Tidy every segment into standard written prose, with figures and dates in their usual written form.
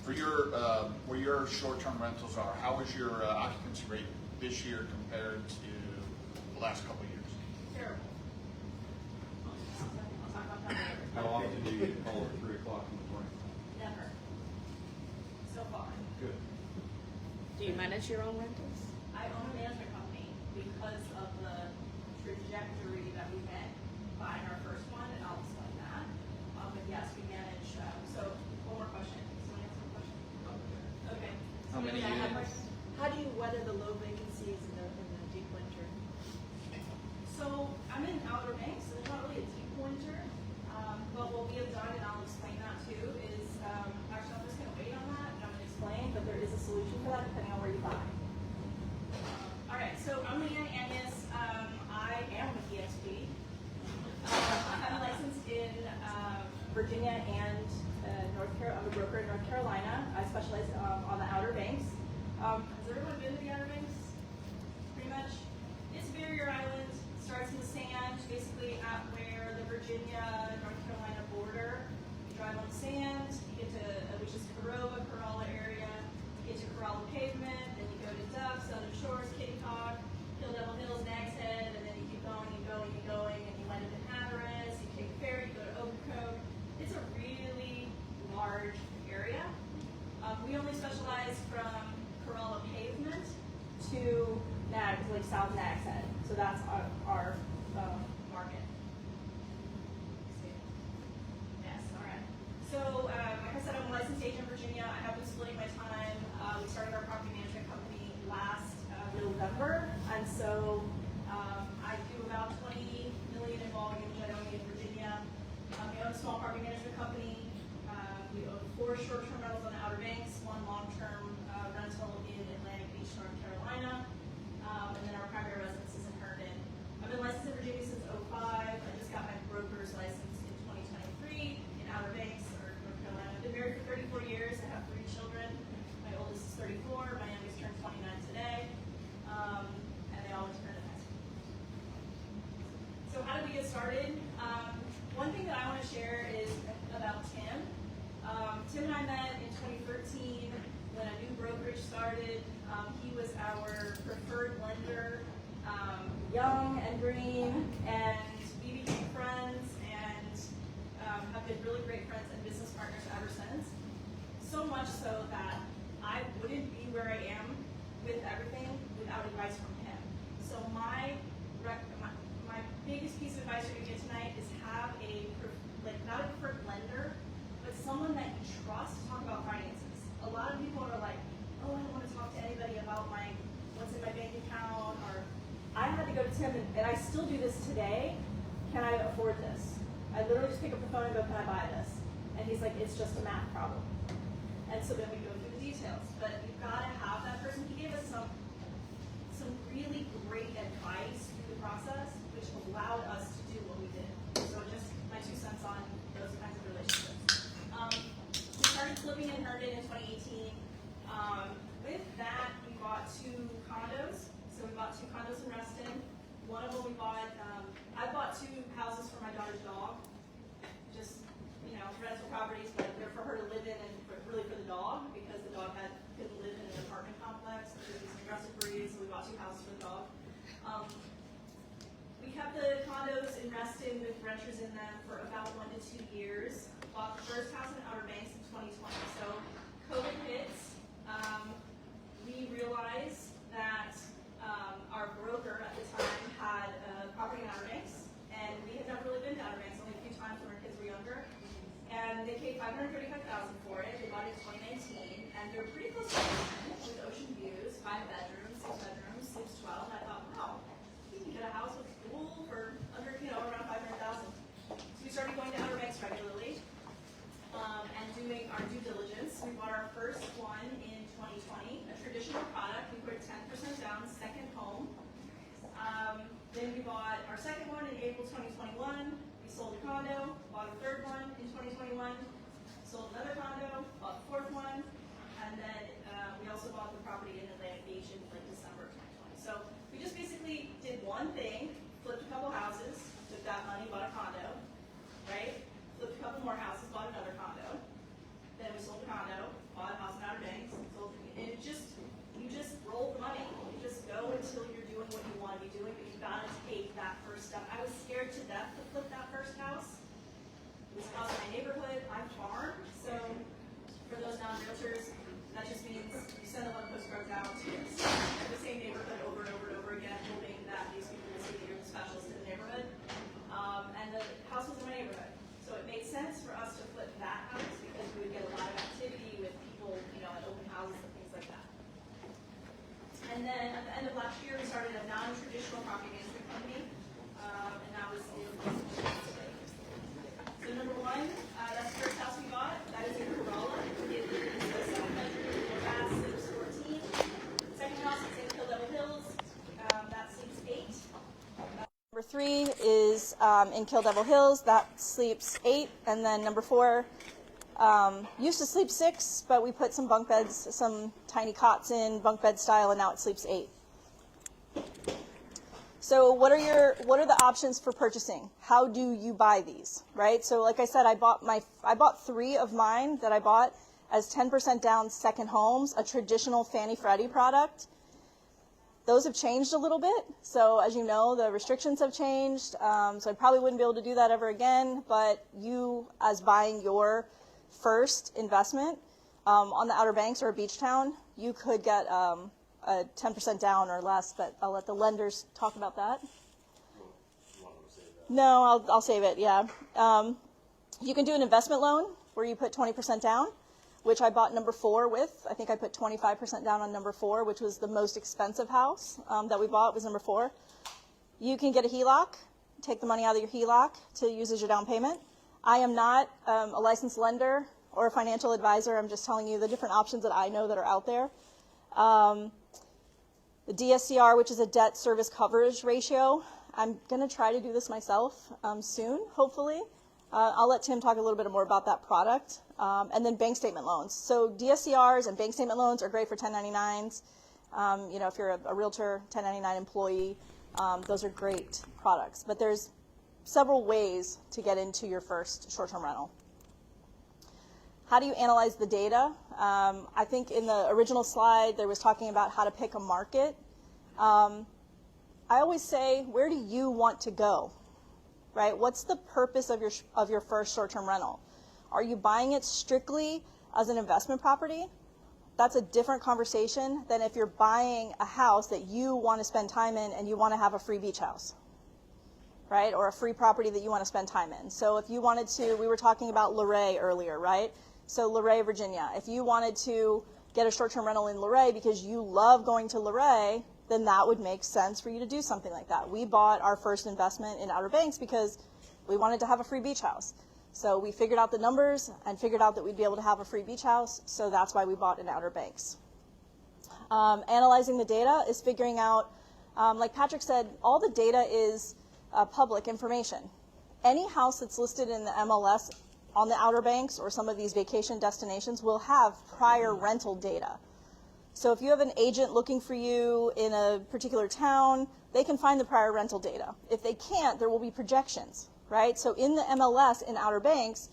where your short-term rentals are, how is your occupancy rate this year compared to the last couple of years? Terrible. I'll talk about that later. How often do you get called at 3 o'clock in the morning? Never. So far. Good. Do you manage your own rentals? I own a management company because of the trajectory that we hit buying our first one, and I'll explain that. But yes, we manage. So, one more question. Someone answer a question? Okay. How many Yeah, I have units? How do you weather the low vacancies in the deep winter? So I'm in Outer Banks, so there's not really a deep winter. But what we have done, and I'll explain that too, is actually I'm just going to wait on that and I'm going to explain, but there is a solution for that depending on where you buy. All right, so I'm Leanne Anies. I am with EXP. I have a license in Virginia and North Carolina. I'm a broker in North Carolina. I specialize on the Outer Banks. Has everyone been to the Outer Banks? Pretty much. It's Barrier Island. Starts in the sand, basically at where the Virginia-North Carolina border. You drive on the sand, you get to, which is Corolla area, you get to Corolla pavement, then you go to Duck, Southern Shores, Kitty Hawk, Hill Devil Hills, Nag's Head, and then you keep going and going and going, and you end up in Hatteras, you take a ferry, you go to Okokoke. It's a really large area. We only specialize from Corolla pavement to Nags, like South Nag's Head. So that's our market. Yes, all right. So, like I said, I'm a licensed agent in Virginia. I have been splitting my time. We started our property management company last November, and so I do about 20 million in volume, which I own in Virginia. We own a small property management company. We own 4 short-term rentals on the Outer Banks, 1 long-term rental in Atlantic Beach, North Carolina, and then our primary residence is in Herndon. I've been licensed in Virginia since 2005. I just got my broker's license in 2023 in Outer Banks, or North Carolina. I've been married for 34 years. I have 3 children. My oldest is 34. My youngest turned 29 today. And they always turn in high school. So how did we get started? One thing that I want to share is about Tim. Tim and I met in 2013 when a new brokerage started. He was our preferred lender, young and green, and we became friends and have been really great friends and business partners ever since. So much so that I wouldn't be where I am with everything without advice from him. So my biggest piece of advice you're going to get tonight is have not a preferred lender, but someone that you trust to talk about finances. A lot of people are like, oh, I don't want to talk to anybody about what's in my bank account, or I had to go to Tim, and I still do this today. Can I afford this? I literally just pick up the phone and go, can I buy this? And he's like, it's just a math problem. And so then we go through the details. But you've got to have that person. He gave us some really great advice through the process, which allowed us to do what we did. So just my 2 cents on those kinds of relationships. We started flipping in Herndon in 2018. With that, we bought 2 condos. So we bought 2 condos in Reston. One of them we bought, I bought 2 houses for my daughter's dog. Just, rental properties, but they're for her to live in and really for the dog, because the dog couldn't live in an apartment complex. It was an aggressive breed, so we bought 2 houses for the dog. We kept the condos in Reston with renters in them for about 1 to 2 years. Bought the first house in Outer Banks in 2020. So COVID hits. We realized that our broker at the time had a property in Outer Banks, and we had never really been to Outer Banks, only a few times when our kids were younger. And they paid $535,000 for it. They bought it in 2019, and they're pretty close to ocean, with ocean views, 5 bedrooms, 6 bedrooms, sleeps 12. And I thought, wow, you can get a house with a pool for under, around $500,000. So we started going to Outer Banks regularly and doing our due diligence. We bought our first one in 2020, a traditional product. We put 10% down, second home. Then we bought our second one in April 2021. We sold a condo, bought a third one in 2021, sold another condo, bought the 4th one, and then we also bought the property in Atlantic Beach in December 2020. So we just basically did one thing, flipped a couple houses, took that money, bought a condo, right? Flipped a couple more houses, bought another condo. Then we sold the condo, bought a in Kill Devil Hills, that sleeps 8, and then number 4 used to sleep 6, but we put some bunk beds, some tiny cots in, bunk bed style, and now it sleeps 8. So what are the options for purchasing? How do you buy these, right? So like I said, I bought 3 of mine that I bought as 10% down second homes, a traditional Fannie Freddie product. Those have changed a little bit. So as you know, the restrictions have changed. So I probably wouldn't be able to do that ever again, but you, as buying your first investment on the Outer Banks or a beach town, you could get a 10% down or less, but I'll let the lenders talk about that. No, I'll save it, yeah. You can do an investment loan where you put 20% down, which I bought number 4 with. I think I put 25% down on number 4, which was the most expensive house that we bought was number 4. You can get a HELOC, take the money out of your HELOC to use as your down payment. I am not a licensed lender or a financial advisor. I'm just telling you the different options that I know that are out there. The DSCR, which is a debt service coverage ratio. I'm going to try to do this myself soon, hopefully. I'll let Tim talk a little bit more about that product. And then bank statement loans. So DSCRs and bank statement loans are great for 1099s. If you're a realtor, 1099 employee, those are great products. But there's several ways to get into your first short-term rental. How do you analyze the data? I think in the original slide there was talking about how to pick a market. I always say, where do you want to go? Right? What's the purpose of your first short-term rental? Are you buying it strictly as an investment property? That's a different conversation than if you're buying a house that you want to spend time in and you want to have a free beach house, right? Or a free property that you want to spend time in. So if you wanted to, we were talking about Luray earlier, right? So Luray, Virginia. If you wanted to get a short-term rental in Luray because you love going to Luray, then that would make sense for you to do something like that. We bought our first investment in Outer Banks because we wanted to have a free beach house. So we figured out the numbers and figured out that we'd be able to have a free beach house, so that's why we bought in Outer Banks. Analyzing the data is figuring out, like Patrick said, all the data is public information. Any house that's listed in the MLS on the Outer Banks or some of these vacation destinations will have prior rental data. So if you have an agent looking for you in a particular town, they can find the prior rental data. If they can't, there will be projections, right? So in the MLS in Outer Banks,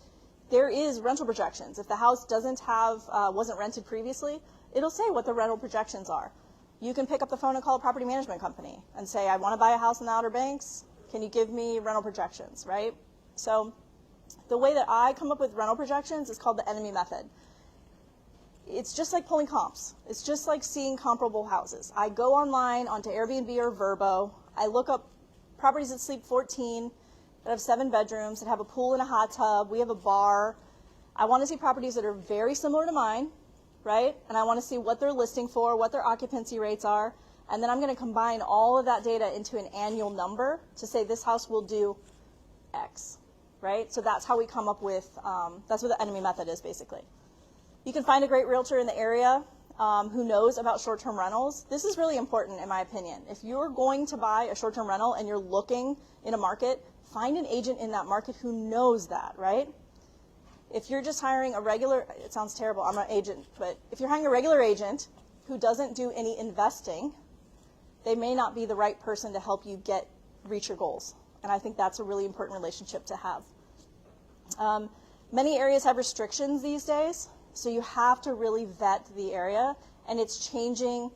there is rental projections. If the house doesn't have, wasn't rented previously, it'll say what the rental projections are. You can pick up the phone and call a property management company and say, I want to buy a house in the Outer Banks. Can you give me rental projections, right? So the way that I come up with rental projections is called the enemy method. It's just like pulling comps. It's just like seeing comparable houses. I go online onto Airbnb or VRBO. I look up properties that sleep 14, that have 7 bedrooms, that have a pool and a hot tub. We have a bar. I want to see properties that are very similar to mine, right? And I want to see what they're listing for, what their occupancy rates are. And then I'm going to combine all of that data into an annual number to say this house will do X, right? So that's how we come up with, that's what the enemy method is basically. You can find a great realtor in the area who knows about short-term rentals. This is really important in my opinion. If you're going to buy a short-term rental and you're looking in a market, find an agent in that market who knows that, right? If you're just hiring a regular, it sounds terrible, I'm not an agent, but if you're hiring a regular agent who doesn't do any investing, they may not be the right person to help you reach your goals. And I think that's a really important relationship to have. Many areas have restrictions these days. So you have to really vet the area, and it's changing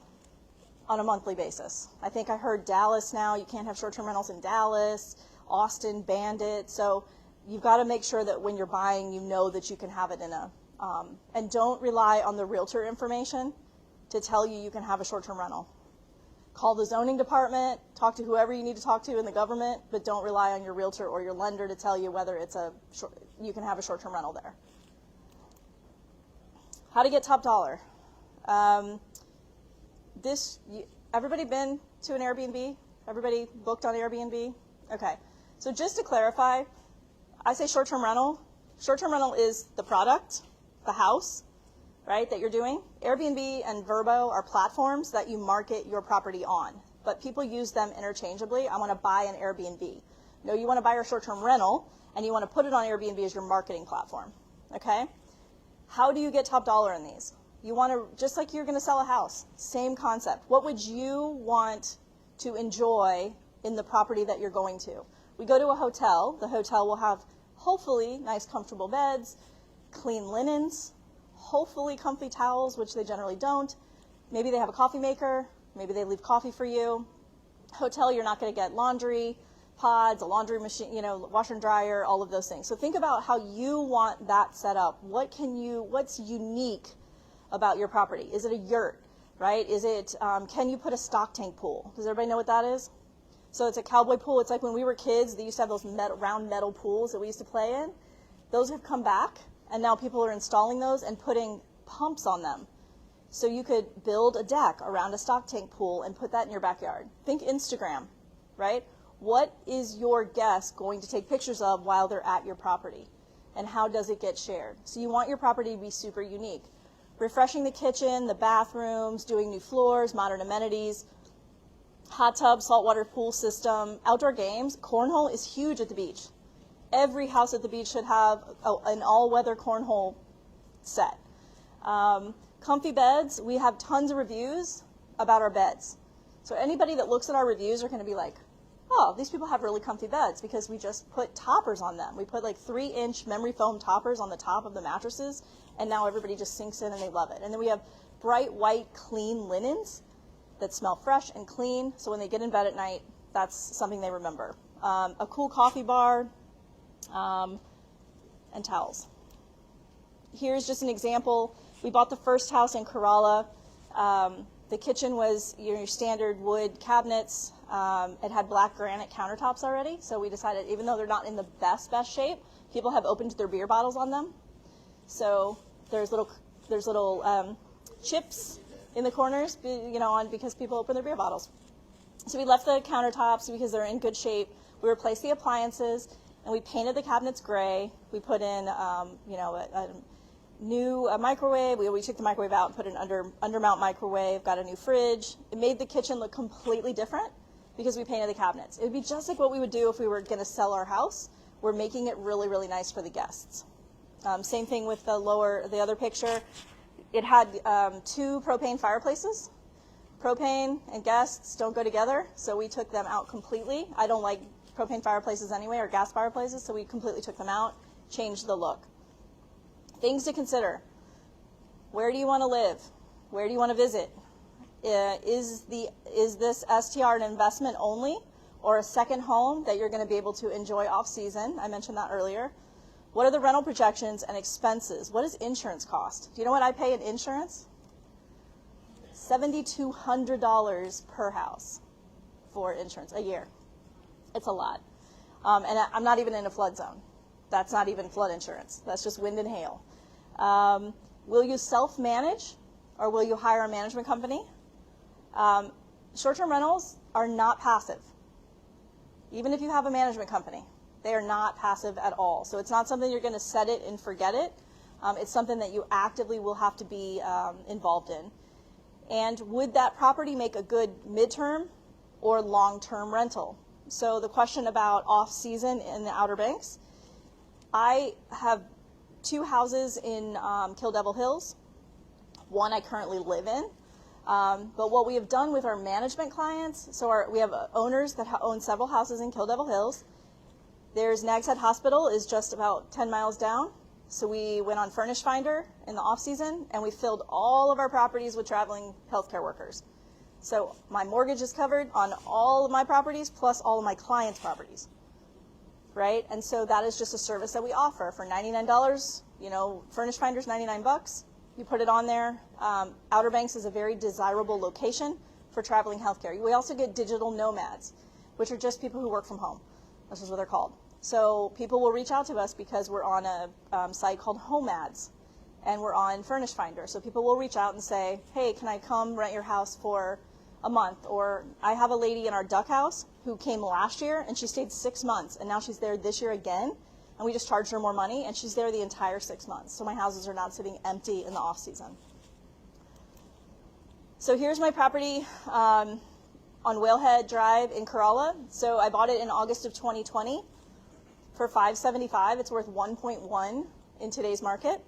on a monthly basis. I think I heard Dallas now, you can't have short-term rentals in Dallas, Austin banned it. So you've got to make sure that when you're buying, you know that you can have it in a, and don't rely on the realtor information to tell you you can have a short-term rental. Call the zoning department, talk to whoever you need to talk to in the government, but don't rely on your realtor or your lender to tell you whether it's you can have a short-term rental there. How to get top dollar. Everybody been to an Airbnb? Everybody booked on Airbnb? Okay. So just to clarify, I say short-term rental. Short-term rental is the product, the house, right, that you're doing. Airbnb and VRBO are platforms that you market your property on, but people use them interchangeably. I want to buy an Airbnb. No, you want to buy your short-term rental, and you want to put it on Airbnb as your marketing platform, okay? How do you get top dollar in these? You want to, just like you're going to sell a house, same concept. What would you want to enjoy in the property that you're going to? We go to a hotel. The hotel will have, hopefully, nice comfortable beds, clean linens, hopefully comfy towels, which they generally don't. Maybe they have a coffee maker. Maybe they leave coffee for you. Hotel, you're not going to get laundry pods, a laundry machine, you know, washer and dryer, all of those things. So think about how you want that set up. What's unique about your property? Is it a yurt, right? Is it, can you put a stock tank pool? Does everybody know what that is? So it's a cowboy pool. It's like when we were kids, they used to have those round metal pools that we used to play in. Those have come back, and now people are installing those and putting pumps on them. So you could build a deck around a stock tank pool and put that in your backyard. Think Instagram, right? What is your guest going to take pictures of while they're at your property? And how does it get shared? So you want your property to be super unique. Refreshing the kitchen, the bathrooms, doing new floors, modern amenities, hot tub, saltwater pool system, outdoor games. Cornhole is huge at the beach. Every house at the beach should have an all-weather cornhole set. Comfy beds, we have tons of reviews about our beds. So anybody that looks at our reviews are going to be like, oh, these people have really comfy beds because we just put toppers on them. We put like 3-inch memory foam toppers on the top of the mattresses, and now everybody just sinks in and they love it. And then we have bright white clean linens that smell fresh and clean, so when they get in bed at night, that's something they remember. A cool coffee bar, and towels. Here's just an example. We bought the first house in Kerala. The kitchen was your standard wood cabinets. It had black granite countertops already, so we decided, even though they're not in the best shape, people have opened their beer bottles on them. So there's little chips in the corners, because people open their beer bottles. So we left the countertops because they're in good shape. We replaced the appliances, and we painted the cabinets gray. We put in, a new microwave. We took the microwave out and put an undermount microwave, got a new fridge. It made the kitchen look completely different because we painted the cabinets. It would be just like what we would do if we were going to sell our house. We're making it really, really nice for the guests. Same thing with the other picture. It had 2 propane fireplaces. Propane and guests don't go together, so we took them out completely. I don't like propane fireplaces anyway, or gas fireplaces, so we completely took them out, changed the look. Things to consider. Where do you want to live? Where do you want to visit? Is this STR an investment only, or a second home that you're going to be able to enjoy off season? I mentioned that earlier. What are the rental projections and expenses? What does insurance cost? Do you know what I pay in insurance? $7,200 per house for insurance a year. It's a lot. And I'm not even in a flood zone. That's not even flood insurance. That's just wind and hail. Will you self-manage, or will you hire a management company? Short-term rentals are not passive. Even if you have a management company, they are not passive at all. So it's not something you're going to set it and forget it. It's something that you actively will have to be involved in. And would that property make a good midterm or long-term rental? So the question about off-season in the Outer Banks, I have 2 houses in Kill Devil Hills. One I currently live in. But what we have done with our management clients, so we have owners that own several houses in Kill Devil Hills. There's Nags Head Hospital is just about 10 miles down. So we went on Furnish Finder in the off-season, and we filled all of our properties with traveling healthcare workers. So my mortgage is covered on all of my properties, plus all of my clients' properties. Right? And so that is just a service that we offer for $99. Furnish Finder's $99. You put it on there. Outer Banks is a very desirable location for traveling healthcare. We also get digital nomads, which are just people who work from home. This is what they're called. So people will reach out to us because we're on a site called Home Ads, and we're on Furnish Finder. So people will reach out and say, hey, can I come rent your house for a month? Or I have a lady in our duck house who came last year, and she stayed 6 months, and now she's there this year again, and we just charged her more money, and she's there the entire 6 months. So my houses are not sitting empty in the off season. So here's my property on on Whalehead Drive in Corolla. So I bought it in August of 2020 for $575. It's worth 1.1 in today's market.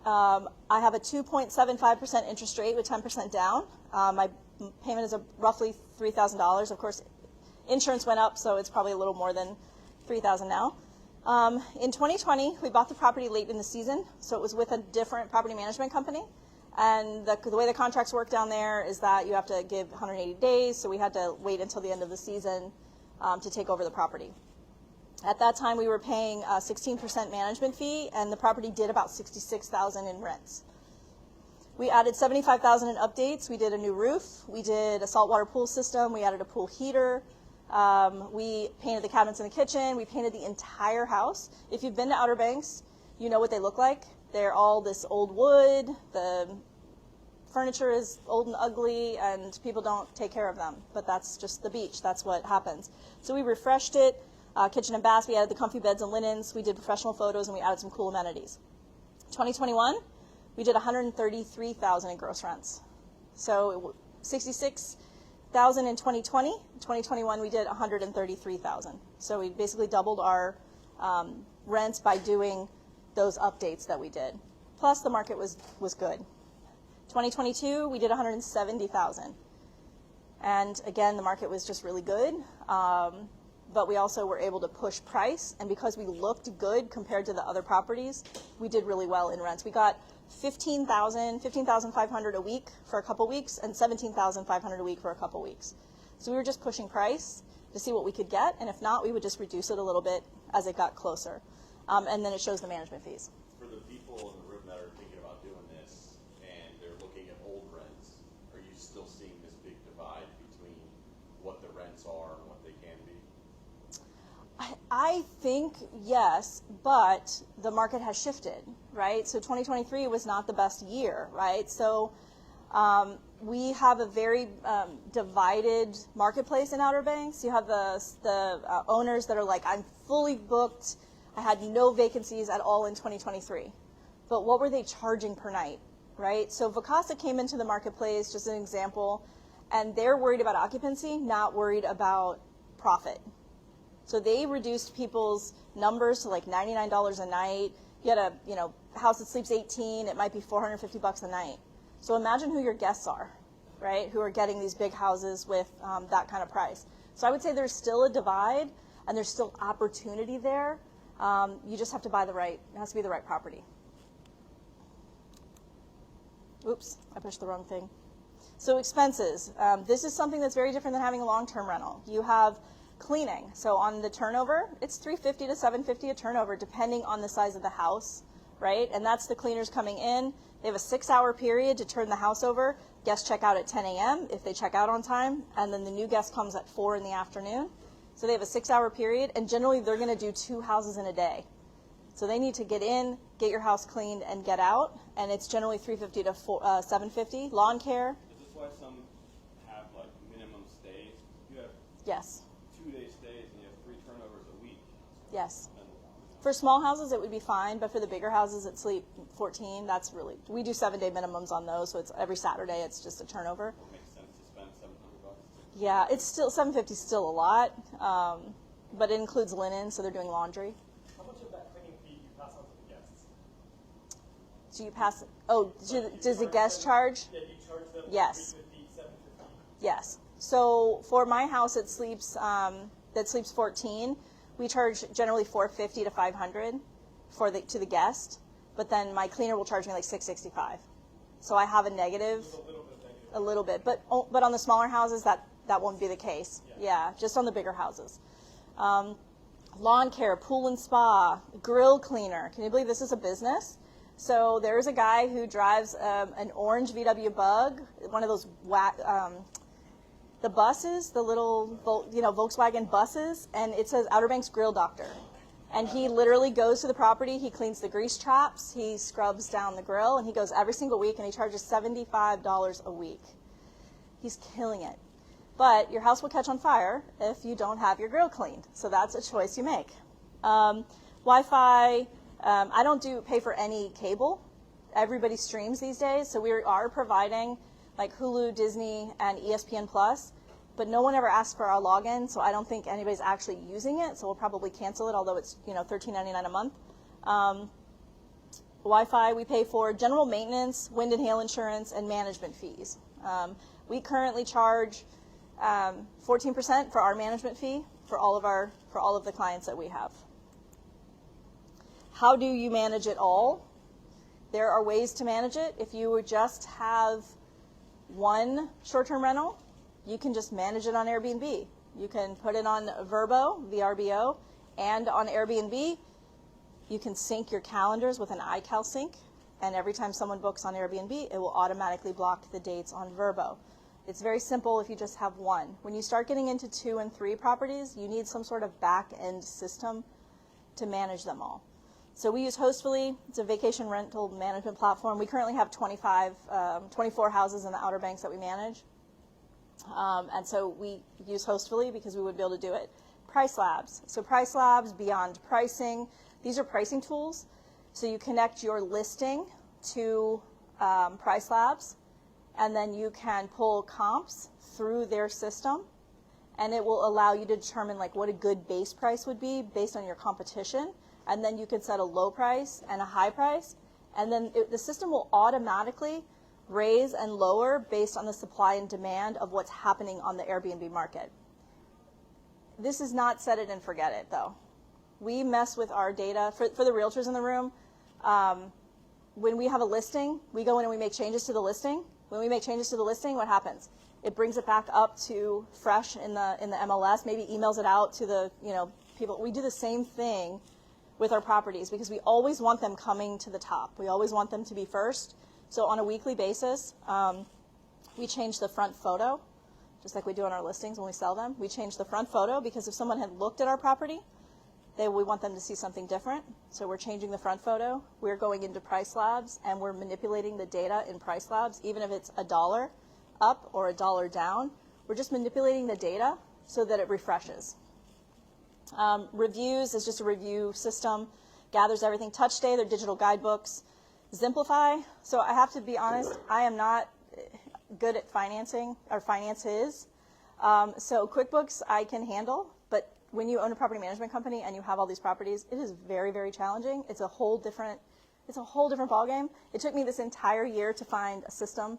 I have a 2.75% interest rate with 10% down. My payment is roughly $3,000. Of course, insurance went up, so it's probably a little more than $3,000 now. In 2020, we bought the property late in the season, so it was with a different property management company. And the way the contracts work down there is that you have to give 180 days, so we had to wait until the end of the season to take over the property. At that time, we were paying a 16% management fee, and the property did about $66,000 in rents. We added $75,000 in updates. We did a new roof. We did a saltwater pool system. We added a pool heater. We painted the cabinets in the kitchen. We painted the entire house. If you've been to Outer Banks, you know what they look like. They're all this old wood. The furniture is old and ugly, and people don't take care of them. But that's just the beach. That's what happens. So we refreshed it. Kitchen and bath, we added the comfy beds and linens, we did professional photos, and we added some cool amenities. 2021, we did $133,000 in gross rents. So $66,000 in 2020. In 2021, we did $133,000. So we basically doubled our rents by doing those updates that we did. Plus, the market was good. 2022, we did $170,000. And again, the market was just really good. But we also were able to push price, and because we looked good compared to the other properties, we did really well in rents. We got $15,500 a week for a couple weeks, and $17,500 a week for a couple weeks. So we were just pushing price to see what we could get, and if not, we would just reduce it a little bit as it got closer. And then it shows the management fees. For the people in the room that are thinking about doing this, and they're looking at old rents, are you still seeing this big divide between what the rents are and what they can be? I think yes, but the market has shifted, right? So 2023 was not the best year, right? So we have a very divided marketplace in Outer Banks. You have the owners that are like, I'm fully booked. I had no vacancies at all in 2023. But what were they charging per night, right? So Vacasa came into the marketplace, just an example, and they're worried about occupancy, not worried about profit. So they reduced people's numbers to like $99 a night. You had a house that sleeps 18, it might be $450 a night. So imagine who your guests are, right? Who are getting these big houses with that kind of price. So I would say there's still a divide, and there's still opportunity there. You just have to buy it has to be the right property. Oops, I pushed the wrong thing. So expenses. This is something that's very different than having a long-term rental. You have cleaning. So on the turnover, it's $350 to $750 a turnover, depending on the size of the house, right? And that's the cleaners coming in. They have a 6-hour period to turn the house over. Guests check out at 10 a.m. if they check out on time, and then the new guest comes at 4 in the afternoon. So they have a 6-hour period, and generally they're going to do 2 houses in a day. So they need to get in, get your house cleaned, and get out, and it's generally $350 to $750. Lawn care. Is this why some have like minimum stays? You have Yes. 2-day stays and you have 3 turnovers a week. Yes. And For small houses, it would be fine, but for the bigger houses that sleep 14, we do 7-day minimums on those, so it's every Saturday it's just a turnover. it makes sense to spend $700. Yeah, it's still, $750 is still a lot, but it includes linen, so they're doing laundry. How much of that cleaning fee do you pass on to the guests? So you pass, does the guest charge? Yeah, you charge them Yes. $350, $750. Yes. So for my house that sleeps 14, we charge generally $450 to $500 to the guest, but then my cleaner will charge me like $665. So I have a negative. Just a little bit negative. A little bit, but on the smaller houses that won't be the case. Yeah, just on the bigger houses. Lawn care, pool and spa, grill cleaner. Can you believe this is a business? So there's a guy who drives an orange VW Bug, one of those the buses, the little Volkswagen buses, and it says Outer Banks Grill Doctor. And he literally goes to the property, he cleans the grease traps, he scrubs down the grill, and he goes every single week, and he charges $75 a week. He's killing it. But your house will catch on fire if you don't have your grill cleaned. So that's a choice you make. Wi-Fi, I don't pay for any cable. Everybody streams these days, so we are providing like Hulu, Disney, and ESPN Plus, but no one ever asked for our login, so I don't think anybody's actually using it, so we'll probably cancel it, although it's $13.99 a month. Wi-Fi we pay for, general maintenance, wind and hail insurance, and management fees. We currently charge 14% for our management fee for all of the clients that we have. How do you manage it all? There are ways to manage it. If you would just have one short-term rental, you can just manage it on Airbnb. You can put it on VRBO, and on Airbnb. You can sync your calendars with an iCal sync, and every time someone books on Airbnb, it will automatically block the dates on VRBO. It's very simple if you just have one. When you start getting into 2 and 3 properties, you need some sort of back-end system to manage them all. So we use Hostfully. It's a vacation rental management platform. We currently have 24 houses in the Outer Banks that we manage. And so we use Hostfully because we would be able to do it. Price Labs. So Price Labs, Beyond Pricing. These are pricing tools. So you connect your listing to Price Labs, and then you can pull comps through their system, and it will allow you to determine like what a good base price would be based on your competition. And then you can set a low price and a high price, and then the system will automatically raise and lower based on the supply and demand of what's happening on the Airbnb market. This is not set it and forget it, though. We mess with our data. For the realtors in the room, when we have a listing, we go in and we make changes to the listing. When we make changes to the listing, what happens? It brings it back up to fresh in the MLS, maybe emails it out to the people. We do the same thing with our properties because we always want them coming to the top. We always want them to be first. So on a weekly basis, we change the front photo, just like we do on our listings when we sell them. We change the front photo because if someone had looked at our property, we want them to see something different. So we're changing the front photo. We're going into Price Labs, and we're manipulating the data in Price Labs, even if it's $1 up or $1 down. We're just manipulating the data so that it refreshes. Reviews is just a review system, gathers everything. TouchStay, they're digital guidebooks. Zimplify, so I have to be honest, I am not good at financing, or finances. So QuickBooks I can handle, but when you own a property management company and you have all these properties, it is very, very challenging. It's a whole different ballgame. It took me this entire year to find a system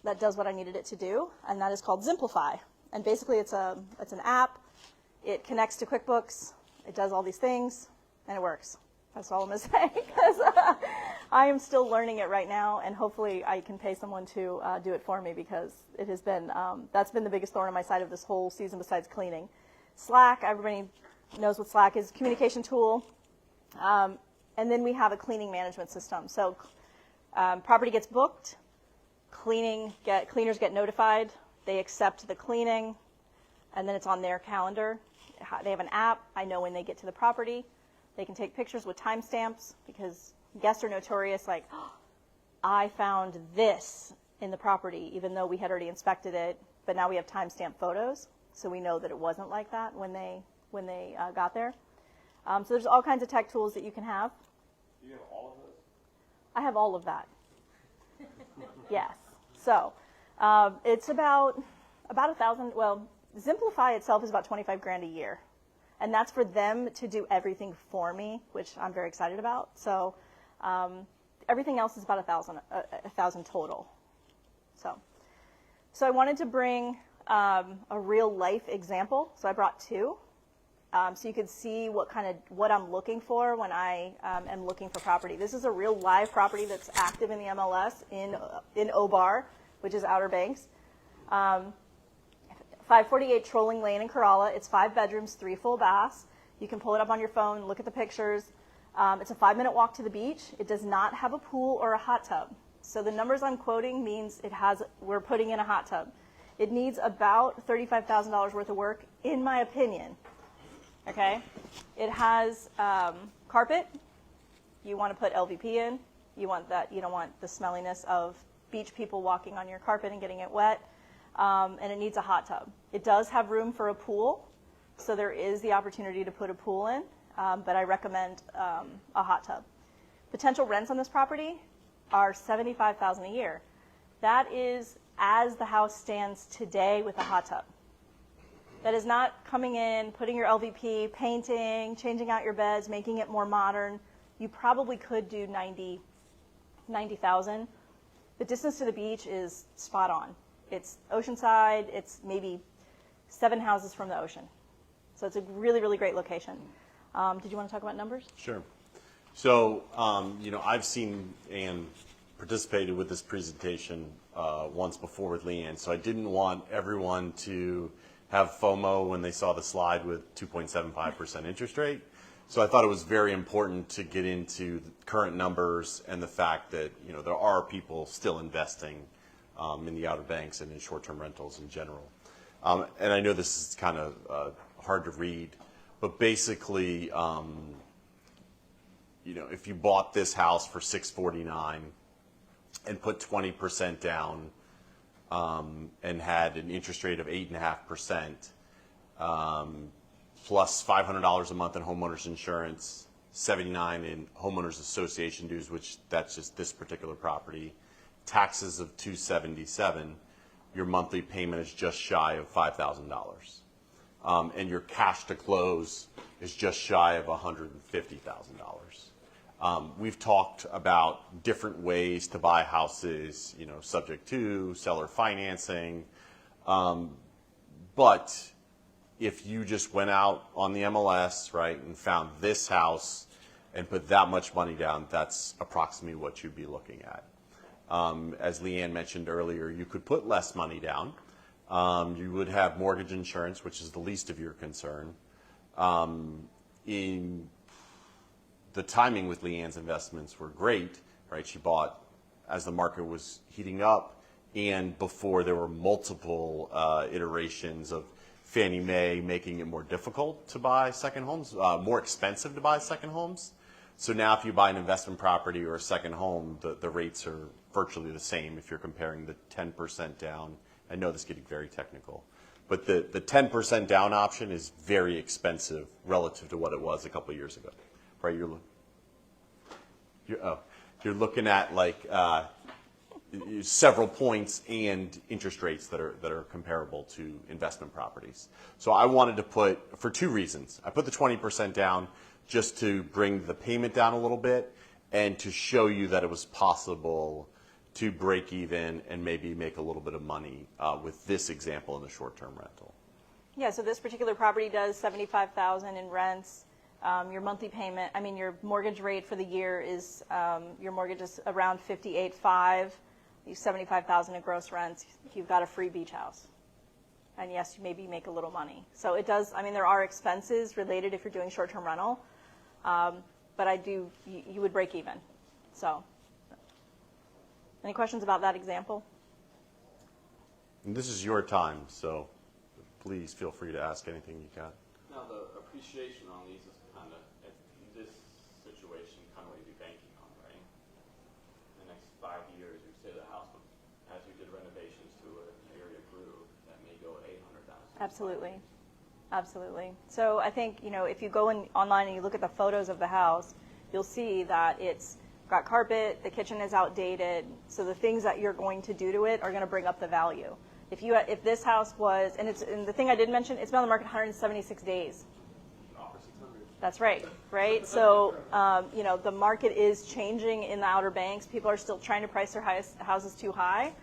that does what I needed it to do, and that is called Zimplify. And basically it's an app. It connects to QuickBooks. It does all these things, and it works. That's all I'm going to say, because I am still learning it right now, and hopefully I can pay someone to do it for me, because it has been that's been the biggest thorn in my side of this whole season besides cleaning. Slack, everybody knows what Slack is, communication tool, and then we have a cleaning management system. So property gets booked, cleaners get notified, they accept the cleaning, and then it's on their calendar. They have an app. I know when they get to the property. They can take pictures with timestamps, because guests are notorious, like, oh, I found this in the property, even though we had already inspected it, but now we have timestamp photos, so we know that it wasn't like that when they got there. So there's all kinds of tech tools that you can have. Do you have all of those? I have all of that. Yes. So it's about $1,000. Well, Zimplify itself is about $25,000 a year. And that's for them to do everything for me, which I'm very excited about. So everything else is about $1,000 total. So I wanted to bring a real life example. So I brought two, so you could see what I'm looking for when I am looking for property. This is a real live property that's active in the MLS in Obar, which is Outer Banks. 548 Trolling Lane in Corolla. It's 5 bedrooms, 3 full baths. You can pull it up on your phone, look at the pictures. It's a 5-minute walk to the beach. It does not have a pool or a hot tub. So the numbers I'm quoting means we're putting in a hot tub. It needs about $35,000 worth of work, in my opinion. Okay? It has carpet. You want to put LVP in. You don't want the smelliness of beach people walking on your carpet and getting it wet. And it needs a hot tub. It does have room for a pool, so there is the opportunity to put a pool in, but I recommend a hot tub. Potential rents on this property are $75,000 a year. That is as the house stands today with a hot tub. That is not coming in, putting your LVP, painting, changing out your beds, making it more modern. You probably could do 90,000. The distance to the beach is spot on. It's oceanside. It's maybe 7 houses from the ocean. So it's a really, really great location. Did you want to talk about numbers? Sure. So, I've seen and participated with this presentation once before with Leanne, so I didn't want everyone to have FOMO when they saw the slide with 2.75% interest rate. So I thought it was very important to get into the current numbers and the fact that, there are people still investing in the Outer Banks and in short-term rentals in general. And I know this is kind of hard to read, but basically, if you bought this house for $649 and put 20% down and had an interest rate of 8.5%, plus $500 a month in homeowners insurance, $79 in homeowners association dues, which that's just this particular property, taxes of $277, your monthly payment is just shy of $5,000. And your cash to close is just shy of $150,000. We've talked about different ways to buy houses, subject to seller financing. But if you just went out on the MLS, right, and found this house and put that much money down, that's approximately what you'd be looking at. As Leanne mentioned earlier, you could put less money down. You would have mortgage insurance, which is the least of your concern. In the timing with Leanne's investments were great, right? She bought as the market was heating up and before there were multiple iterations of Fannie Mae making it more difficult to buy second homes, more expensive to buy second homes. So now if you buy an investment property or a second home, the rates are virtually the same if you're comparing the 10% down. I know this is getting very technical, but the 10% down option is very expensive relative to what it was a couple of years ago, right? You're looking at like several points and interest rates that are comparable to investment properties. So I wanted to put, for 2 reasons, I put the 20% down just to bring the payment down a little bit and to show you that it was possible to break even and maybe make a little bit of money with this example in the short-term rental. Yeah, so this particular property does $75,000 in rents. Your monthly payment, your mortgage rate for the year is, your mortgage is around $58,500. You $75,000 in gross rents. You've got a free beach house. And yes, you maybe make a little money. So it does, there are expenses related if you're doing short-term rental. But you would break even. So, any questions about that example? And this is your time, so please feel free to ask anything you got. Now, the appreciation on these is kind of, in this situation, kind of what you'd be banking on, right? The next 5 years, you say the house, as you did renovations to an area grew, that may go at $800,000. Absolutely. Absolutely. So I think, if you go online and you look at the photos of the house, you'll see that it's got carpet, the kitchen is outdated, so the things that you're going to do to it are going to bring up the value. If this house was, and the thing I did mention, it's been on the market 176 days. Offer 600. That's right, right? So, the market is changing in the Outer Banks. People are still trying to price their houses too high.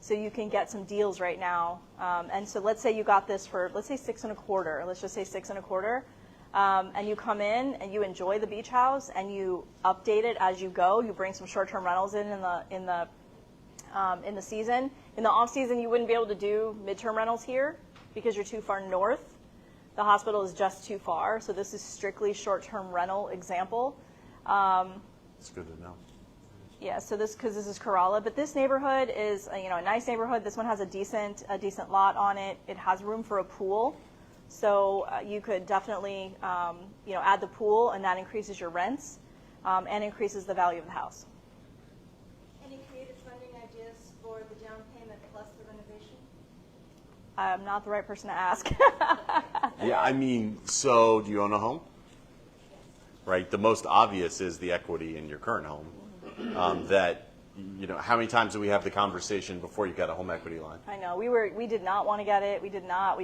So you can get some deals right now. And so let's say you got this for, let's say 6.25. Let's just say 6.25. And you come in and you enjoy the beach house and you update it as you go. You bring some short-term rentals in the season. In the off season, you wouldn't be able to do midterm rentals here because you're too far north. The hospital is just too far. So this is strictly short-term rental example. It's good to know. Yeah, so because this is Kerala, but this neighborhood is a nice neighborhood. This one has a decent lot on it. It has room for a pool, so you could definitely add the pool, and that increases your rents and increases the value of the house. Any creative funding ideas for the down payment plus the renovation? I'm not the right person to ask. Yeah, so do you own a home? Right. The most obvious is the equity in your current home. That you know, how many times do we have the conversation before you got a home equity line? I know we did not want to get it. We did not.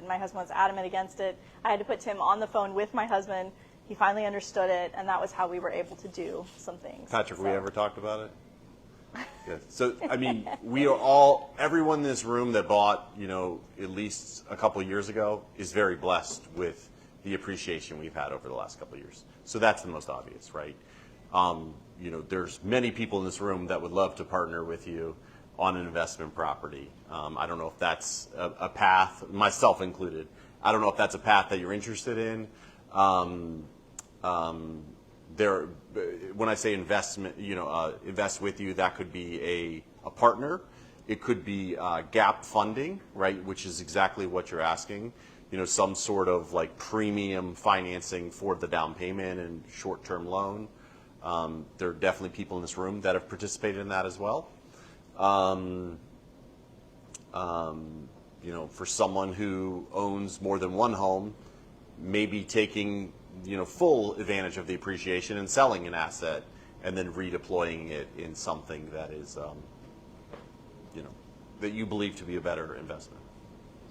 My husband was adamant against it. I had to put Tim on the phone with my husband. He finally understood it, and that was how we were able to do some things. Patrick, So- we ever talked about it? Yeah. So, I mean, everyone in this room that bought, you know, at least a couple of years ago is very blessed with the appreciation we've had over the last couple of years. So that's the most obvious, right? You know, there's many people in this room that would love to partner with you on an investment property. I don't know if that's a path, myself included. I don't know if that's a path that you're interested in. When I say investment, you know, invest with you, that could be a partner. It could be gap funding, right, which is exactly what you're asking. You know, some sort of like premium financing for the down payment and short-term loan. There are definitely people in this room that have participated in that as well. You know, for someone who owns more than one home, maybe taking, you know, full advantage of the appreciation and selling an asset and then redeploying it in something that is, you know, that you believe to be a better investment.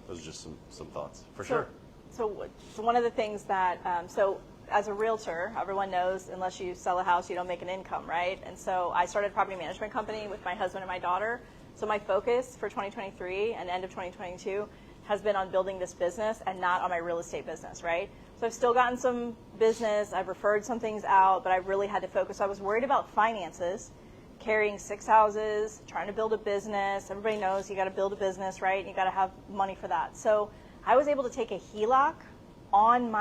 Those are just some thoughts, for sure. So one of the things that, so as a realtor, everyone knows unless you sell a house, you don't make an income, right? And so I started a property management company with my husband and my daughter. So my focus for 2023 and end of 2022 has been on building this business and not on my real estate business, right? So I've still gotten some business, I've referred some things out, but I really had to focus. I was worried about finances, carrying 6 houses, trying to build a business. Everybody knows you got to build a business, right? And you got to have money for that. So I was able to take a HELOC on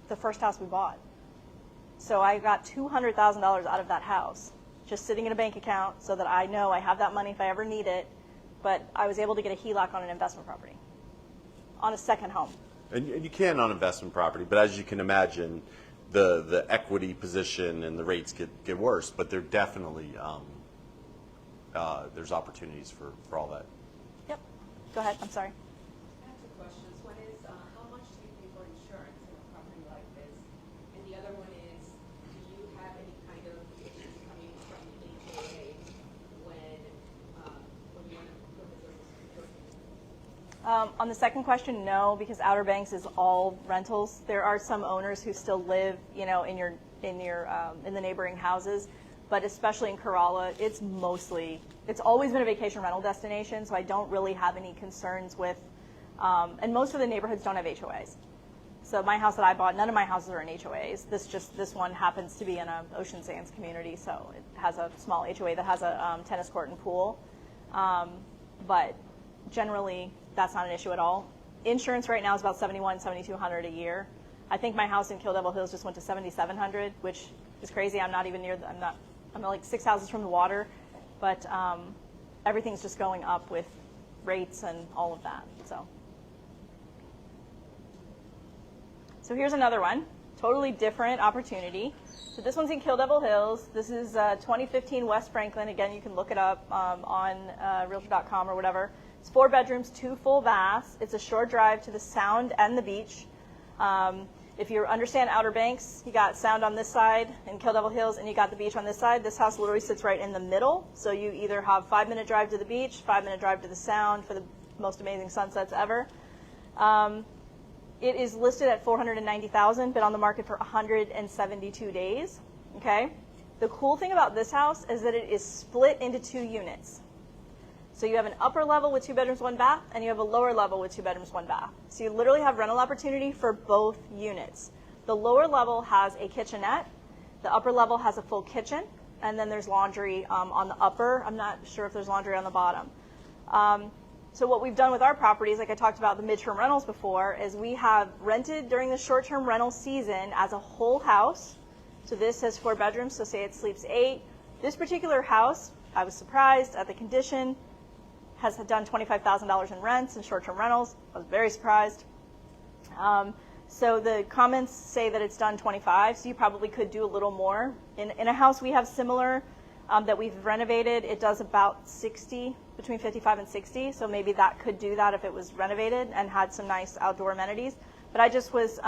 the first house we bought. So I got $200,000 out of that house, just sitting in a bank account so that I know I have that money if I ever need it. But I was able to get a HELOC on an investment property, on a second home. And you can on investment property, but as you can imagine, the equity position and the rates get worse. But they're definitely there's opportunities for all that. Yep. Go ahead. I'm sorry. I have two questions. One is, how much do you pay for insurance in a property like this? And the other one is, do you have any kind of issues coming from the HOA when you want to put the service? On the second question, no, because Outer Banks is all rentals. There are some owners who still live, you know, in the neighboring houses, but especially in Corolla, it's always been a vacation rental destination, so I don't really have any concerns with, and most of the neighborhoods don't have HOAs. So my house that I bought, none of my houses are in HOAs. This one happens to be in an Ocean Sands community, so it has a small HOA that has a tennis court and pool, but generally, that's not an issue at all. Insurance right now is about $7,100, $7,200 a year. I think my house in Kill Devil Hills just went to $7,700, which is crazy. I'm not even near. I'm like 6 houses from the water, but everything's just going up with rates and all of that. So here's another one, totally different opportunity. So this one's in Kill Devil Hills. This is 2015 West Franklin. Again, you can look it up on Realtor.com or whatever. It's 4 bedrooms, 2 full baths. It's a short drive to the Sound and the beach. If you understand Outer Banks, you got Sound on this side in Kill Devil Hills, and you got the beach on this side. This house literally sits right in the middle. So you either have 5-minute drive to the beach, 5-minute drive to the Sound for the most amazing sunsets ever. It is listed at $490,000, been on the market for 172 days. Okay. The cool thing about this house is that it is split into 2 units. So you have an upper level with 2 bedrooms, 1 bath, and you have a lower level with 2 bedrooms, 1 bath. So you literally have rental opportunity for both units. The lower level has a kitchenette. The upper level has a full kitchen, and then there's laundry on the upper. I'm not sure if there's laundry on the bottom. So what we've done with our properties, like I talked about the midterm rentals before, is we have rented during the short-term rental season as a whole house. So this has 4 bedrooms, so say it sleeps 8. This particular house, I was surprised at the condition, has done $25,000 in rents and short-term rentals. I was very surprised. So the comments say that it's done 25, so you probably could do a little more. In a house we have similar that we've renovated, it does about 60, between 55 and 60, so maybe that could do that if it was renovated and had some nice outdoor amenities. But I just was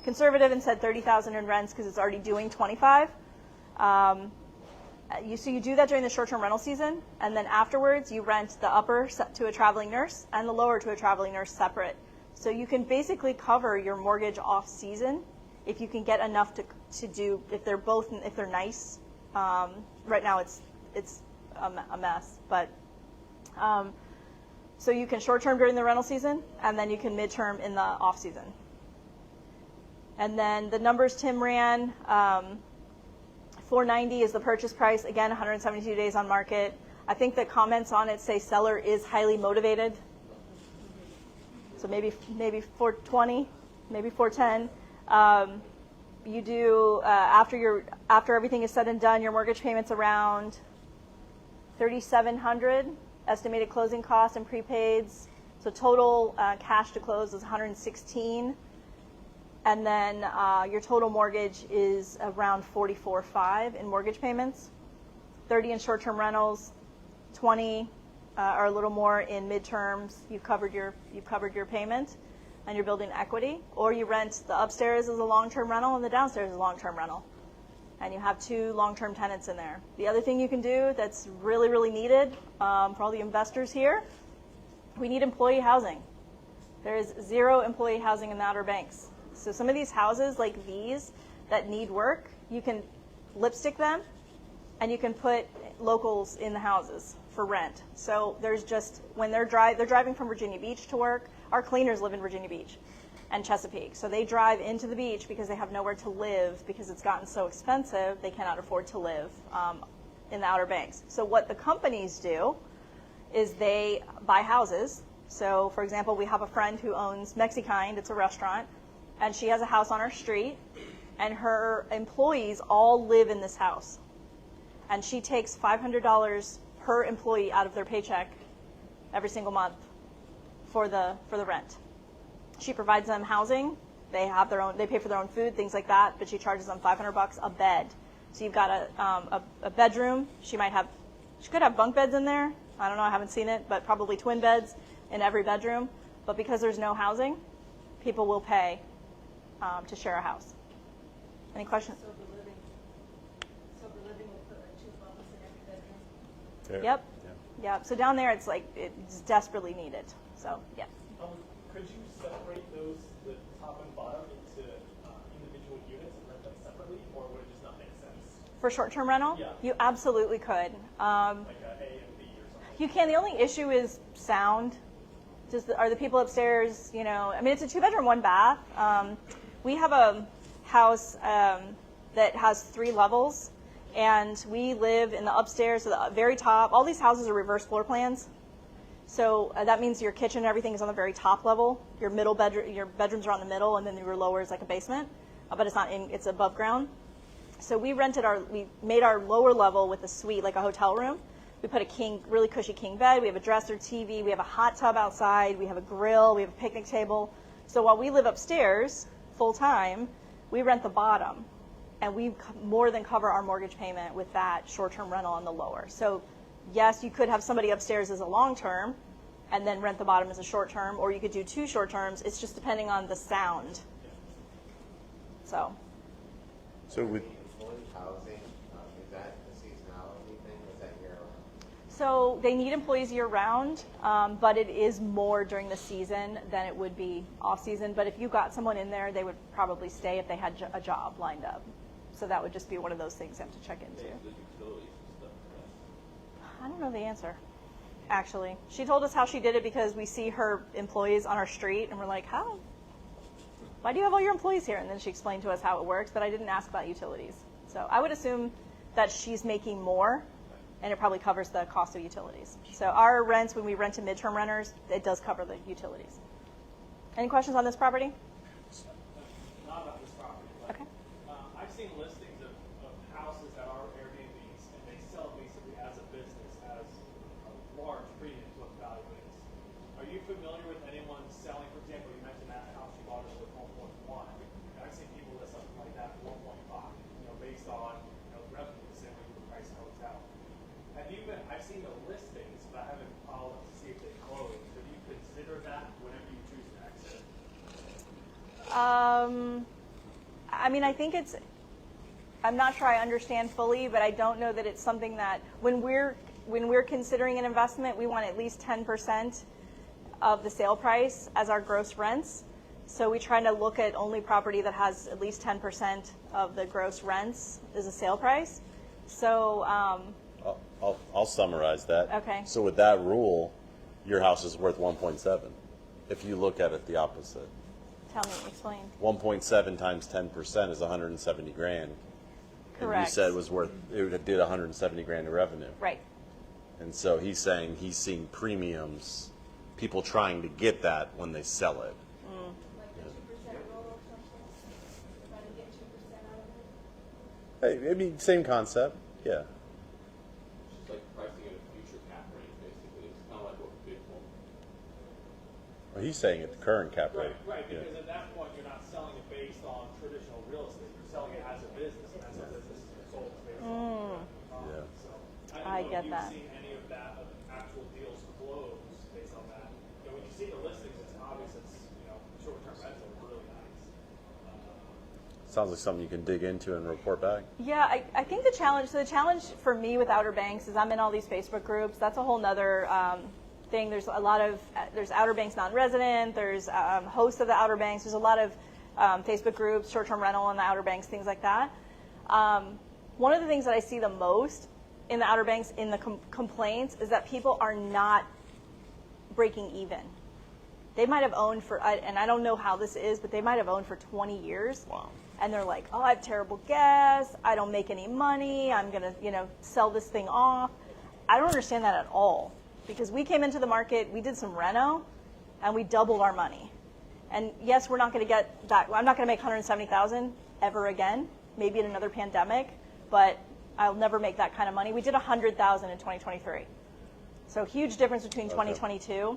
conservative and said $30,000 in rents because it's already doing 25. So you do that during the short-term rental season, and then afterwards you rent the upper to a traveling nurse and the lower to a traveling nurse separate. So you can basically cover your mortgage off season if you can get enough to do, if they're nice. Right now it's a mess, but so you can short-term during the rental season, and then you can mid-term in the off season. And then the numbers Tim ran, $490 is the purchase price. Again, 172 days on market. I think the comments on it say seller is highly motivated. So maybe 420, maybe 410. You do after everything is said and done, your mortgage payment's around $3,700. Estimated closing costs and prepaids. So total cash to close is $116. And then your total mortgage is around $44,500 in mortgage payments, 30 in short-term rentals, 20 or a little more in midterms. You've covered your payment, and you're building equity. Or you rent the upstairs as a long-term rental and the downstairs as a long-term rental, and you have 2 long-term tenants in there. The other thing you can do that's really, really needed for all the investors here, we need employee housing. There is 0 employee housing in the Outer Banks. So some of these houses like these that need work, you can lipstick them, and you can put locals in the houses for rent. So there's just, when they're driving from Virginia Beach to work, our cleaners live in Virginia Beach and Chesapeake. So they drive into the beach because they have nowhere to live because it's gotten so expensive, they cannot afford to live in the Outer Banks. So what the companies do is they buy houses. So for example, we have a friend who owns Mexikind, it's a restaurant, and she has a house on our street, and her employees all live in this house. And she takes $500 per employee out of their paycheck every single month for the rent. She provides them housing. They pay for their own food, things like that, but she charges them $500 a bed. So you've got a bedroom. She could have bunk beds in there. I don't know, I haven't seen it, but probably twin beds in every bedroom. But because there's no housing, people will pay to share a house. Any questions? Sober living will put like 2 phones in every bedroom. Yep. Yep. So down there, it's desperately needed. So yeah. Could you separate the top and bottom into individual units and rent them separately, or would it just not make sense? For short-term rental, Yeah. you absolutely could. Like a A and B or something? You can. The only issue is sound. Are the people upstairs, I mean, it's a 2-bedroom, 1 bath. We have a house that has 3 levels, and we live in the upstairs, so the very top. All these houses are reverse floor plans. So that means your kitchen and everything is on the very top level. Your bedrooms are on the middle, and then your lower is like a basement, but it's above ground. So we made our lower level with a suite, like a hotel room. We put a really cushy king bed. We have a dresser, TV. We have a hot tub outside. We have a grill. We have a picnic table. So while we live upstairs full time, we rent the bottom, and we more than cover our mortgage payment with that short-term rental on the lower. So yes, you could have somebody upstairs as a long-term and then rent the bottom as a short-term, or you could do 2 short-terms. It's just depending on the sound. So with employee housing, is that a seasonality thing, or is that year-round? So they need employees year-round, but it is more during the season than it would be off-season. But if you got someone in there, they would probably stay if they had a job lined up. So that would just be one of those things you have to check into. The utilities and stuff like that. I don't know the answer, actually. She told us how she did it because we see her employees on our street, and we're like, how? Why do you have all your employees here? And then she explained to us how it works, but I didn't ask about utilities. So I would assume that she's making more, and it probably covers the cost of utilities. So our rents, when we rent to midterm renters, it does cover the utilities. Any questions on this property? Not about this property, but Okay. I've seen listings of houses that are Airbnbs, and they sell basically as a business, as a large premium to what the value is. Are you familiar with anyone selling, for example, you mentioned that house you bought us for 1.1, and I've seen people list something like that for 1.5, based on the revenue, same way you would price a hotel. I've seen the listings, but I haven't followed up to see if they close. So do you consider that whenever you choose to exit? I mean, I think I'm not sure I understand fully, but I don't know that it's something that when we're considering an investment, we want at least 10% of the sale price as our gross rents. So we try to look at only property that has at least 10% of the gross rents as a sale price. So I'll summarize that. Okay. So with that rule, your house is worth 1.7. If you look at it the opposite, tell me, explain. 1.7 times 10% is 170 grand. Correct. And you said it did 170 grand in revenue. Right. And so he's saying he's seeing premiums, people trying to get that when they sell it. Like the 2% roll or something? Trying to get 2% out of it? Hey, I mean, same concept, yeah. It's just like pricing at a future cap rate, basically. It's kind of like what we did for. Well, he's saying at the current cap rate. Right, Yeah. because at that point, you're not selling it based on traditional real estate. You're selling it as a business, and that's what business is sold based on. Yeah. So, I don't know get if that. you've seen any of that, of actual deals close based on that. You know, when you see the listings, it's obvious it's, short-term rental is really nice. Sounds like something you can dig into and report back. Yeah, I think the challenge for me with Outer Banks is I'm in all these Facebook groups. That's a whole nother thing. There's Outer Banks non-resident, there's hosts of the Outer Banks, there's a lot of Facebook groups, short-term rental in the Outer Banks, things like that. One of the things that I see the most in the Outer Banks in the complaints is that people are not breaking even. They might have owned and I don't know how this is, but they might have owned for 20 years. Wow. And they're like, oh, I have terrible gas, I don't make any money, I'm going to, sell this thing off. I don't understand that at all. Because we came into the market, we did some reno, and we doubled our money. And yes, we're not going to get that. I'm not going to make $170,000 ever again, maybe in another pandemic, but I'll never make that kind of money. We did $100,000 in 2023. So huge difference between 2022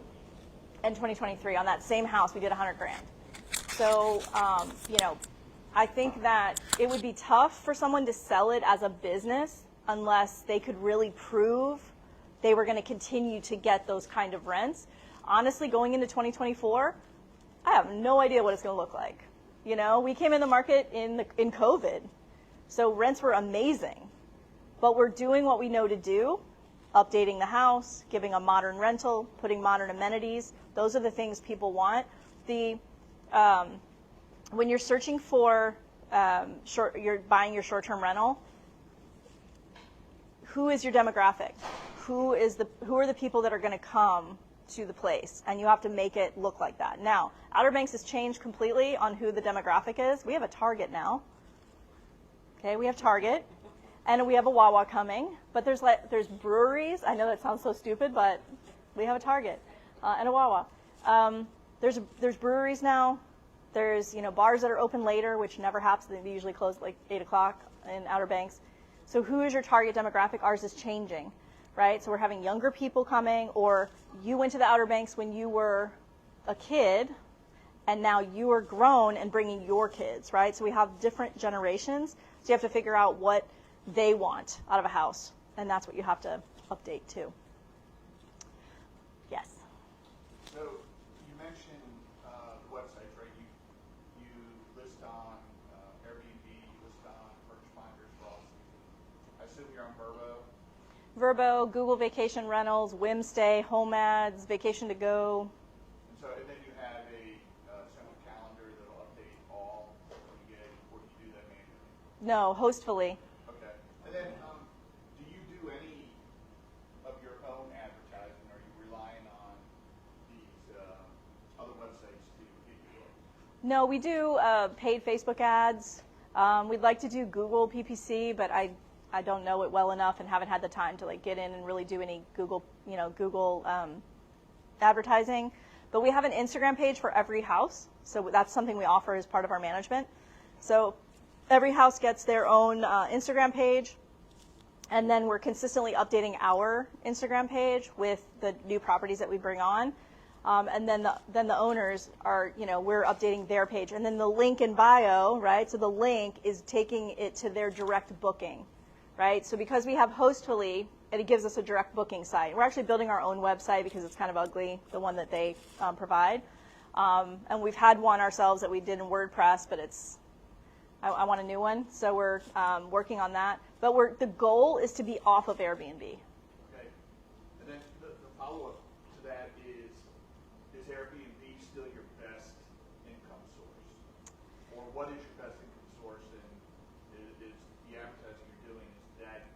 and 2023. On that same house, we did $100 grand. So, I think that it would be tough for someone to sell it as a business unless they could really prove they were going to continue to get those kind of rents. Honestly, going into 2024, I have no idea what it's going to look like. We came in the market in COVID, so rents were amazing. But we're doing what we know to do, updating the house, giving a modern rental, putting modern amenities. Those are the things people want. When you're searching for you're buying your short-term rental, who is your demographic? Who are the people that are going to come to the place? And you have to make it look like that. Now, Outer Banks has changed completely on who the demographic is. We have a Target now. Okay, we have Target, and we have a Wawa coming. But there's breweries. I know that sounds so stupid, but we have a Target and a Wawa. There's breweries now. There's bars that are open later, which never happens. They usually close at like 8 o'clock in Outer Banks. So who is your target demographic? Ours is changing, right? So we're having younger people coming, or you went to the Outer Banks when you were a kid, and now you are grown and bringing your kids, right? So we have different generations. So you have to figure out what they want out of a house, and that's what you have to update too. Yes. So you mentioned websites, right? You list on Airbnb, you list on Purchase Finder as well. I assume you're on VRBO. VRBO, Google Vacation Rentals, Whimstay, Home Ads, Vacation to Go. And then you have a central calendar that'll update all when you get, or do you do that manually? No, Hostfully. Okay. And then, do you do any of your own advertising? Are you relying on these other websites to get you booked? No, we do paid Facebook ads. We'd like to do Google PPC, but I don't know it well enough and haven't had the time to get in and really do any Google advertising. But we have an Instagram page for every house, so that's something we offer as part of our management. So every house gets their own Instagram page, and then we're consistently updating our Instagram page with the new properties that we bring on. And then the owners are, we're updating their page. And then the link in bio, right? So the link is taking it to their direct booking, right? So because we have Hostfully, it gives us a direct booking site. We're actually building our own website because it's kind of ugly, the one that they provide. And we've had one ourselves that we did in WordPress, but it's I want a new one, so we're working on that. But the goal is to be off of Airbnb. Okay. And then the follow-up to that is Airbnb still your best income source? Or what is your best income source, and is the advertising you're doing, is that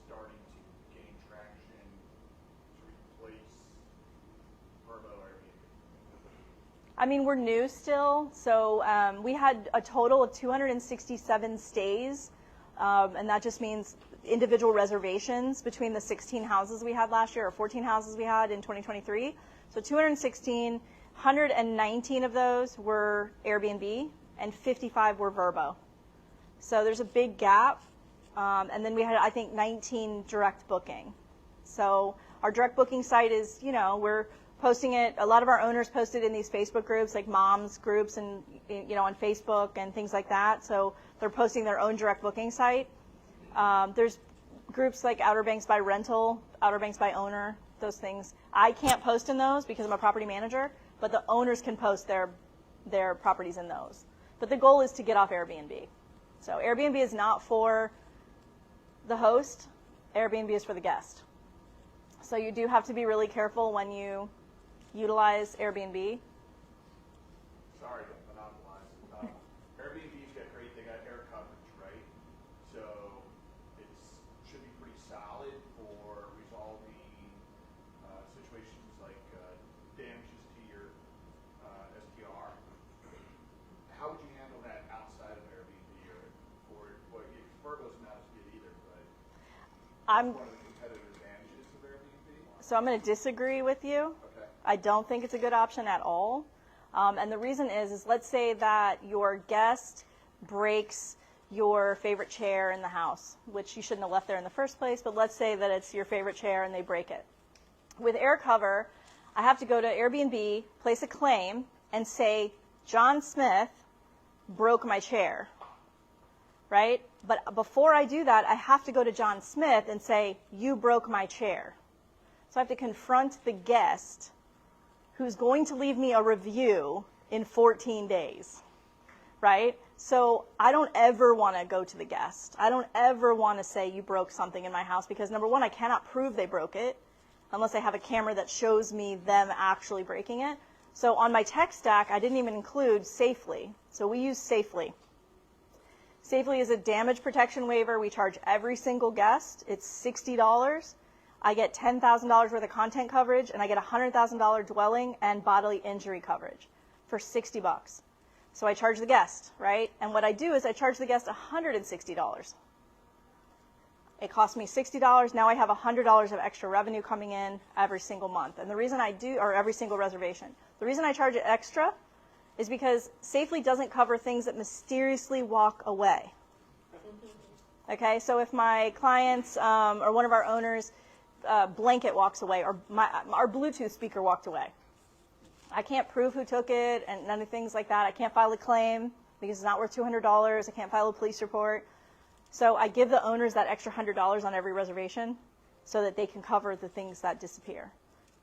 starting to gain traction to replace VRBO Airbnb? I mean, we're new still, so we had a total of 267 stays, and that just means individual reservations between the 16 houses we had last year, or 14 houses we had in 2023. So 216, 119 of those were Airbnb, and 55 were VRBO. So there's a big gap, and then we had, I think, 19 direct booking. So our direct booking site is, we're posting it. A lot of our owners posted in these Facebook groups, like moms groups, and on Facebook and things like that. So they're posting their own direct booking site. There's groups like Outer Banks by Rental, Outer Banks by Owner, those things. I can't post in those because I'm a property manager, but the owners can post their properties in those. But the goal is to get off Airbnb. So Airbnb is not for the host. Airbnb is for the guest. So you do have to be really careful when you utilize Airbnb. Sorry to monopolize. Airbnb's got great, they got air coverage, right? So it should be pretty solid for resolving situations like damages to your STR. How would you handle that outside of Airbnb, or VRBO's not as good either, but one of the competitive advantages of Airbnb? So I'm going to disagree with you. Okay. I don't think it's a good option at all. And the reason is let's say that your guest breaks your favorite chair in the house, which you shouldn't have left there in the first place, but let's say that it's your favorite chair and they break it. With air cover, I have to go to Airbnb, place a claim, and say, John Smith broke my chair, right? But before I do that, I have to go to John Smith and say, you broke my chair. So I have to confront the guest who's going to leave me a review in 14 days, right? So I don't ever want to go to the guest. I don't ever want to say you broke something in my house because, number one, I cannot prove they broke it unless I have a camera that shows me them actually breaking it. So on my tech stack, I didn't even include Safely. So we use Safely. Safely is a damage protection waiver. We charge every single guest. It's $60. I get $10,000 worth of content coverage, and I get $100,000 dwelling and bodily injury coverage for $60. So I charge the guest, right? And what I do is I charge the guest $160. It costs me $60. Now I have $100 of extra revenue coming in every single month. And the reason I do, or every single reservation, the reason I charge it extra is because Safely doesn't cover things that mysteriously walk away. Okay, so if my clients or one of our owners' blanket walks away, or our Bluetooth speaker walked away, I can't prove who took it and none of things like that. I can't file a claim because it's not worth $200. I can't file a police report. So I give the owners that extra $100 on every reservation so that they can cover the things that disappear.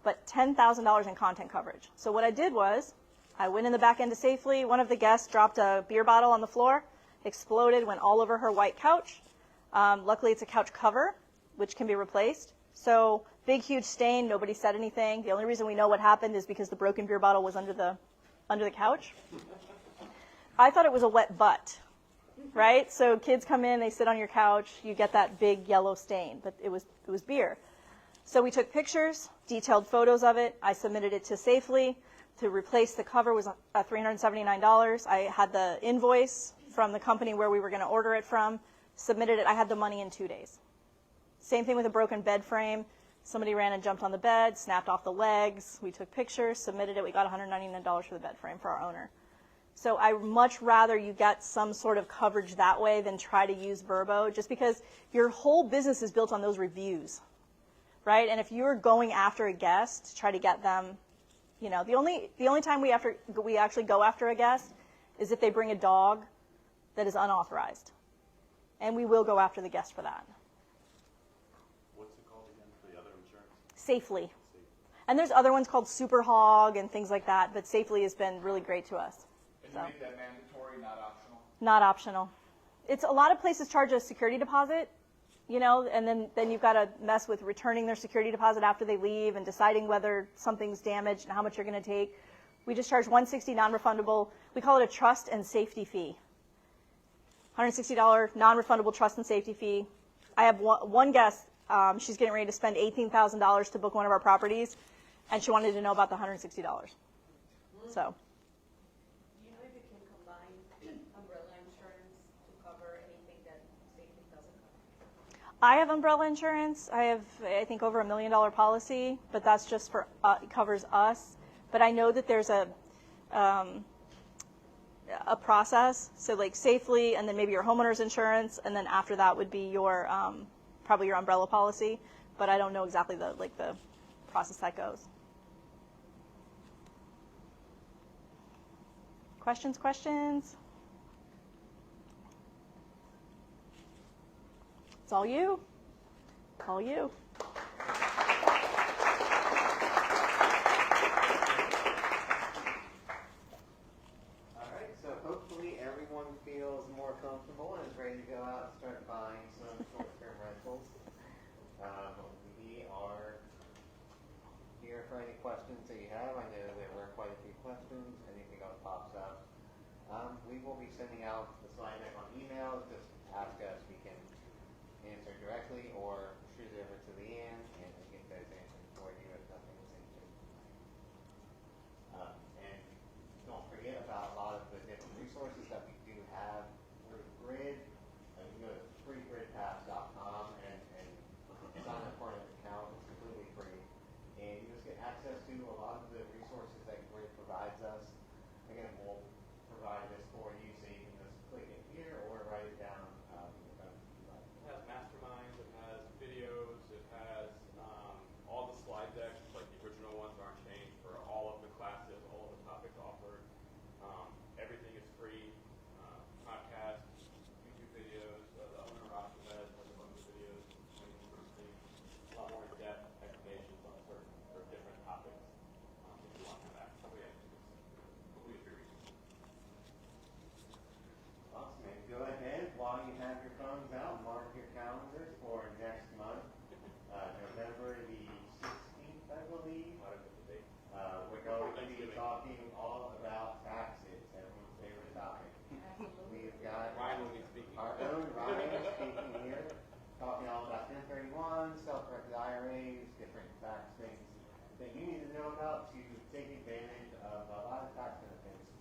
But $10,000 in content coverage. So what I did was I went in the back end to Safely. One of the guests dropped a beer bottle on the floor, exploded, went all over her white couch. Luckily, it's a couch cover, which can be replaced. So big, huge stain. Nobody said anything. The only reason we know what happened is because the broken beer bottle was under the couch. I thought it was a wet butt, right? So kids come in, they sit on your couch, you get that big yellow stain, but it was beer. So we took pictures, detailed photos of it. I submitted it to Safely. To replace the cover was $379. I had the invoice from the company where we were going to order it from, submitted it. I had the money in 2 days. Same thing with a broken bed frame. Somebody ran and jumped on the bed, snapped off the legs. We took pictures, submitted it. We got $199 for the bed frame for our owner. So I much rather you get some sort of coverage that way than try to use VRBO, just because your whole business is built on those reviews, right? And if you're going after a guest to try to get them, the only time we actually go after a guest is if they bring a dog that is unauthorized. And we will go after the guest for that. What's it called again for the other insurance? Safely. And there's other ones called Super Hog and things like that, but Safely has been really great to us. And you make that mandatory, not optional? Not optional. it's a lot of places charge a security deposit, you know, and then you've got to mess with returning their security deposit after they leave and deciding whether something's damaged and how much you're going to take. We just charge $160 non-refundable. We call it a trust and safety fee. $160 non-refundable trust and safety fee. I have one guest. She's getting ready to spend $18,000 to book one of our properties, and she wanted to know about the $160. So. Do you know if you can combine umbrella insurance to cover anything that safety doesn't cover? I have umbrella insurance. I have, I think, over $1 million policy, but that's just for it covers us. But I know that there's a process. So like safely, and then maybe your homeowner's insurance, and then after that would be your probably your umbrella policy. But I don't know exactly the process that goes. Questions? It's all you. All you. All right, so hopefully everyone feels more comfortable and is ready to go out and start buying some short-term rentals. We are here for any questions that you have. I know there were quite a few questions. Anything else pops up. We will be sending out the slide deck on email. Just ask us. We can answer directly or shoot it over to Leanne and get those answers for you if nothing was answered. And don't forget about a lot of the different resources that we do have through Grid. You can go to freegridpass.com and sign up for an account. It's completely free. And you just get access to a lot of the resources that Grid provides us. Again, we'll provide this for you so you can just click it here or write it down. It has masterminds, it has videos, it has all the slide decks, like the original ones aren't changed for all of the classes, all of the topics offered. Everything is free. Podcasts, YouTube videos, the owner option has a bunch of videos, a lot more in-depth explanations on certain or different topics. If you want to have access, it's completely free. Awesome, and go ahead while you have your phones out, mark your calendars for next month, November the 16th, I believe. We're going to be talking all about taxes, everyone's favorite topic. We've got Ryan will be speaking. our own Ryan speaking here, talking all about 1031, self-directed IRAs, different tax things that you need to know about to take advantage of a lot of tax benefits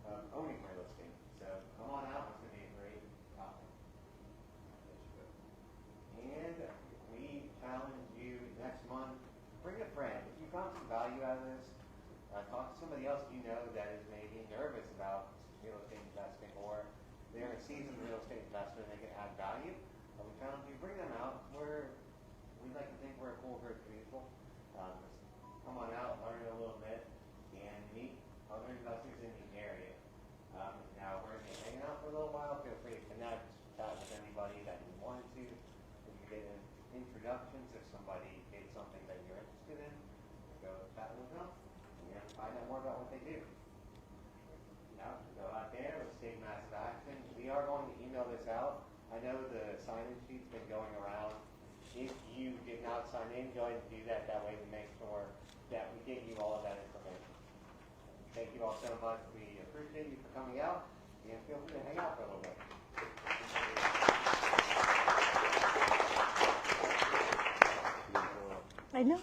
of owning real estate. So come on out, it's going to be a great topic. And we challenge you next month, bring a friend. If you found some value out of this, talk to somebody else you know that is maybe nervous about real estate investing, or they're a seasoned real estate investor and they can add value. We challenge you, bring them out. We like to think we're a cool group of people. Come on out, learn a little bit, and meet other investors in the area. Now we're going to be hanging out for a little while. Feel free to connect, chat with anybody that you wanted to. If you get introductions, if somebody did something that you're interested in, go chat with them and find out more about what they do. Now, go out there, let's take massive action. We are going to email this out. I know the sign-in sheet's been going around. If you did not sign in, go ahead and do that. That way we make sure that we get you all of that information. Thank you all so much. We appreciate you for coming out, and feel free to hang out for a little bit. I know.